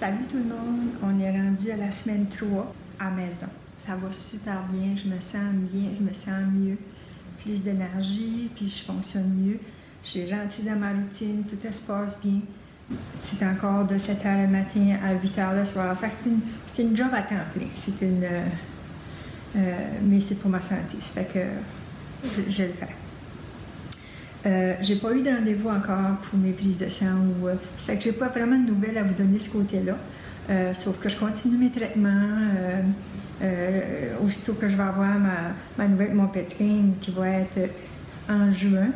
Salut tout le monde, on est rendu à la semaine 3 à maison. Ça va super bien, je me sens mieux, plus d'énergie, puis je fonctionne mieux. J'ai rentré dans ma routine, tout se passe bien. C'est encore de 7h le matin à 8h le soir. Ça, c'est une job à temps plein. Mais c'est pour ma santé, ça fait que je le fais. J'ai pas eu de rendez-vous encore pour mes prises de sang. Ça fait que j'ai pas vraiment de nouvelles à vous donner de ce côté-là. Sauf que je continue mes traitements. Aussitôt que je vais avoir ma nouvelle, mon PET scan qui va être en juin.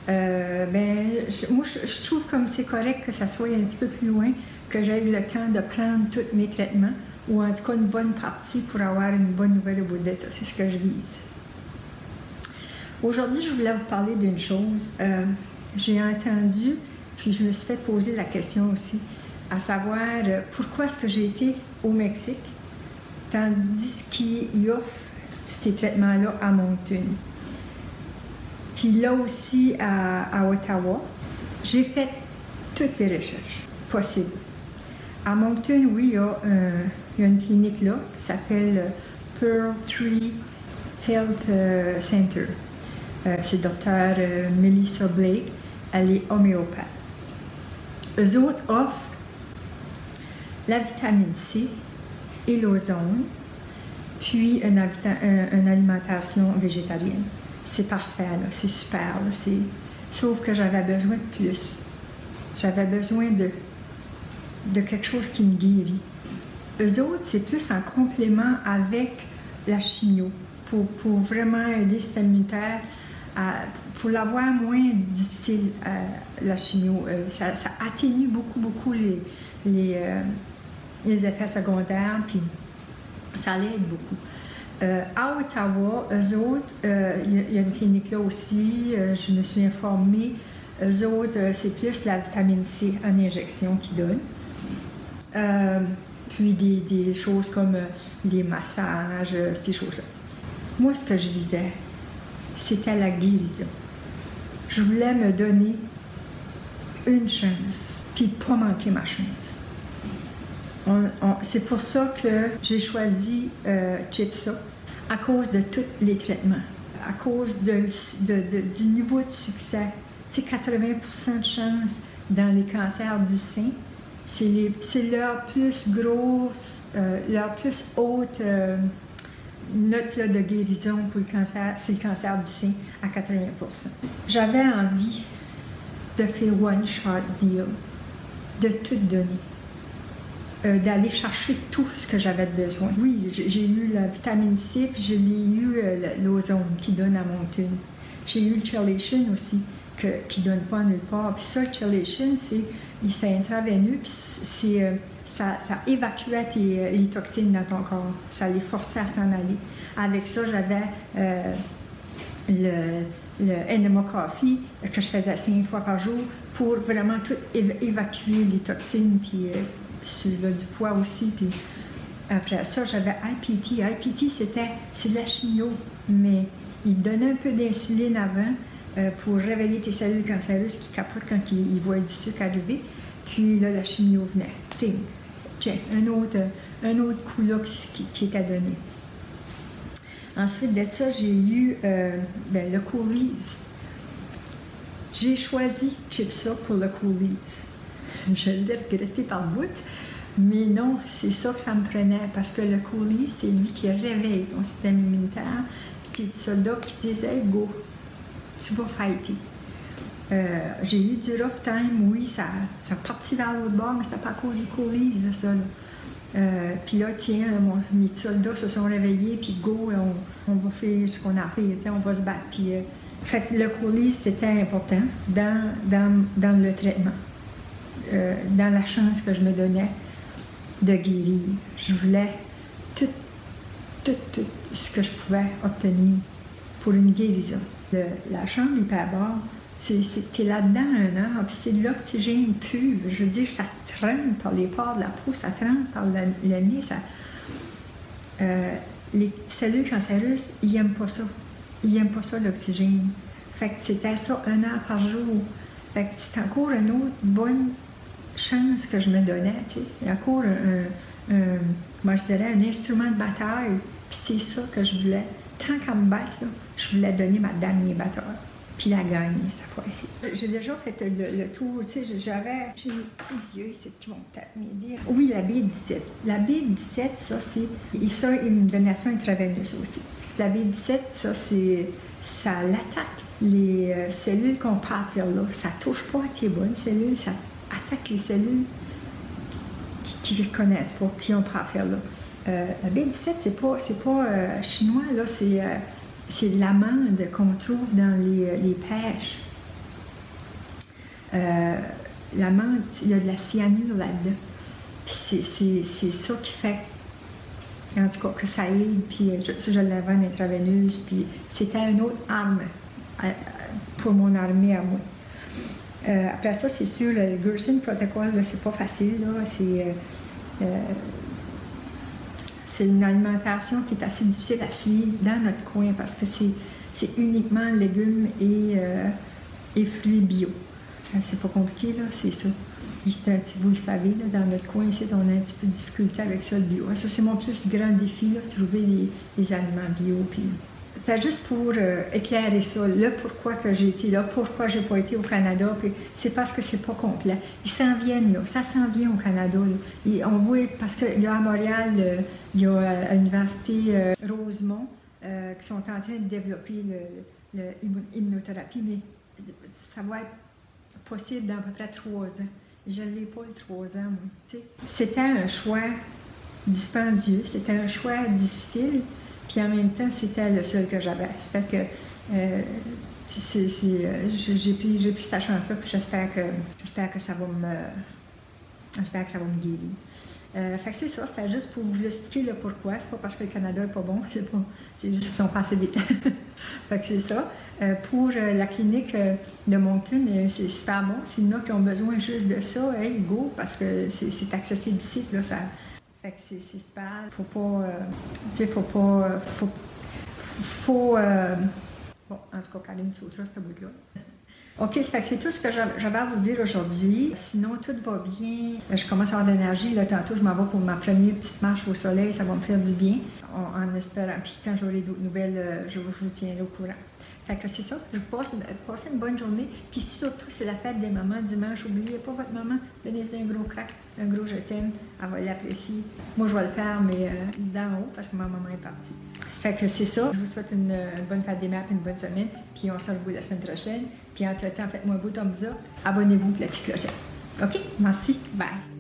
Moi, je trouve comme c'est correct que ça soit un petit peu plus loin, que j'aie eu le temps de prendre tous mes traitements, ou en tout cas une bonne partie pour avoir une bonne nouvelle au bout de ça. C'est ce que je vise. Aujourd'hui, je voulais vous parler d'une chose. J'ai entendu, puis je me suis fait poser la question aussi, à savoir pourquoi est-ce que j'ai été au Mexique, tandis qu'ils offrent ces traitements-là à Moncton. Puis là aussi, à Ottawa, j'ai fait toutes les recherches possibles. À Moncton, oui, il y a une clinique là qui s'appelle Pearl Tree Health Center. C'est Dr. Melissa Blake, elle est homéopathe. Eux autres offrent la vitamine C et l'ozone, puis une alimentation végétalienne. C'est parfait, là, c'est super. Là, sauf que j'avais besoin de plus. J'avais besoin de quelque chose qui me guérit. Eux autres, c'est plus en complément avec la chimio pour vraiment aider le système immunitaire, pour l'avoir moins difficile, la chimio. Ça atténue beaucoup les effets secondaires, puis ça l'aide beaucoup. À Ottawa, eux autres, il y a une clinique là aussi, je me suis informée. Eux autres, c'est plus la vitamine C en injection qu'ils donnent. Puis des choses comme des massages, ces choses-là. Moi, ce que je visais, c'était la guérison. Je voulais me donner une chance, puis pas manquer ma chance. C'est pour ça que j'ai choisi Chipsa, à cause de tous les traitements, à cause du niveau de succès. Tu sais, 80% de chance dans les cancers du sein, c'est leur plus grosse, leur plus haute note là, de guérison pour le cancer, c'est le cancer du sein à 80%. J'avais envie de faire one shot deal, de tout donner. D'aller chercher tout ce que j'avais besoin. Oui, j'ai eu la vitamine C, puis j'ai eu l'ozone qui donne à Moncton. J'ai eu le chelation aussi, qui ne donne pas nulle part. Puis ça, le chelation, c'est intraveineux, puis ça évacuait les toxines dans ton corps. Ça les forçait à s'en aller. Avec ça, j'avais le Enema Coffee que je faisais 5 fois par jour pour vraiment tout évacuer les toxines, puis celui-là du foie aussi. Puis après ça, j'avais IPT. IPT, c'est de la chimio, mais il donnait un peu d'insuline avant pour réveiller tes cellules cancéreuses qui capotent quand ils voient du sucre arriver. Puis là, la chimio venait. Tiens, un autre coup là qui était donné. Ensuite de ça, j'ai eu le Coolies. J'ai choisi Chipsa pour le Coolies. Je l'ai regretté par bout, mais non, c'est ça que ça me prenait, parce que le Coolies, c'est lui qui réveille ton système immunitaire, puis le soldat qui disait hey, « go, tu vas fighter ». J'ai eu du rough time, oui, ça partit vers l'autre bord, mais c'était pas à cause du Coolies, ça. Puis là, tiens, mes soldats se sont réveillés, puis go, on va faire ce qu'on a fait, on va se battre. Puis, fait que le Coolies, c'était important dans le traitement. Dans la chance que je me donnais de guérir. Je voulais tout ce que je pouvais obtenir pour une guérison. La chambre hyperbare, t'es là-dedans 1 an, puis c'est de l'oxygène pur. Je veux dire, ça traîne par les pores de la peau, ça traîne par le nez. Les cellules cancéreuses, ils n'aiment pas ça. Ils n'aiment pas ça, l'oxygène. Fait que c'était ça 1 an par jour. Fait que c'est encore une autre bonne chance que je me donnais, tu sais. Il y a encore moi je dirais un instrument de bataille, puis c'est ça que je voulais. Tant qu'à me battre, là, je voulais donner ma dernière bataille, puis la gagner cette fois-ci. J'ai déjà fait le tour, tu sais, j'ai des petits yeux ici qui vont peut-être m'aider. Oui, la B17. La B17, ça, c'est une donation intraveineuse aussi. La B17, ça l'attaque les cellules qu'on peut faire là. Ça touche pas à tes bonnes cellules, ça attaque les cellules qui ne reconnaissent pas, qui ont pas faire là. La B17, c'est pas chinois, là, c'est l'amande qu'on trouve dans les pêches. L'amande, il y a de la cyanure là-dedans. Puis c'est ça qui fait, en tout cas, que ça aide. Puis je l'avais en intraveineuse. Puis c'était une autre arme pour mon armée à moi. Après ça, c'est sûr, le Gerson Protocol, là, c'est pas facile. Là, c'est une alimentation qui est assez difficile à suivre dans notre coin parce que c'est uniquement légumes et fruits bio. C'est pas compliqué, là, c'est ça. Vous le savez, là, dans notre coin ici, on a un petit peu de difficulté avec ça, le bio. Ça, c'est mon plus grand défi, là, trouver les aliments bio. Puis c'est juste pour éclairer ça, le pourquoi que j'ai été là, pourquoi j'ai pas été au Canada, puis c'est parce que c'est pas complet. Ils s'en viennent, là, ça s'en vient au Canada. Et on voit, parce qu'il y a à Montréal, il y a à l'Université Rosemont, qui sont en train de développer l'immunothérapie, mais ça va être possible dans à peu près 3 ans. Je ne l'ai pas le 3 ans, moi. T'sais. C'était un choix dispendieux, c'était un choix difficile, puis en même temps, c'était le seul que j'avais. Ça fait que j'ai pris cette chance-là, puis j'espère que ça va me guérir. Fait que c'est ça, c'était juste pour vous expliquer le pourquoi. C'est pas parce que le Canada n'est pas bon, c'est juste qu'ils sont passés vite. Fait que c'est ça. Pour la clinique de Moncton, c'est super bon. S'il y en a qui ont besoin juste de ça, hey, go, parce que c'est accessible ici, là, ça. Fait que c'est super. Faut pas. Bon, en tout cas, Caroline sautera ce bout-là. OK, c'est tout ce que j'avais à vous dire aujourd'hui. Sinon, tout va bien. Je commence à avoir de l'énergie. Là, tantôt, je m'en vais pour ma première petite marche au soleil. Ça va me faire du bien. En espérant. Puis quand j'aurai d'autres nouvelles, je vous tiendrai au courant. Fait que c'est ça. Je vous passe une bonne journée. Puis surtout, c'est la fête des mamans dimanche. N'oubliez pas votre maman. Donnez-lui un gros crack, un gros je t'aime. Elle va l'apprécier. Moi, je vais le faire, mais d'en haut, parce que ma maman est partie. Fait que c'est ça. Je vous souhaite une bonne fête des mères et une bonne semaine. Puis on se revoit la semaine prochaine. Puis entre-temps, faites-moi un beau thumbs up. Abonnez-vous pour la petite clochette. OK? Merci. Bye.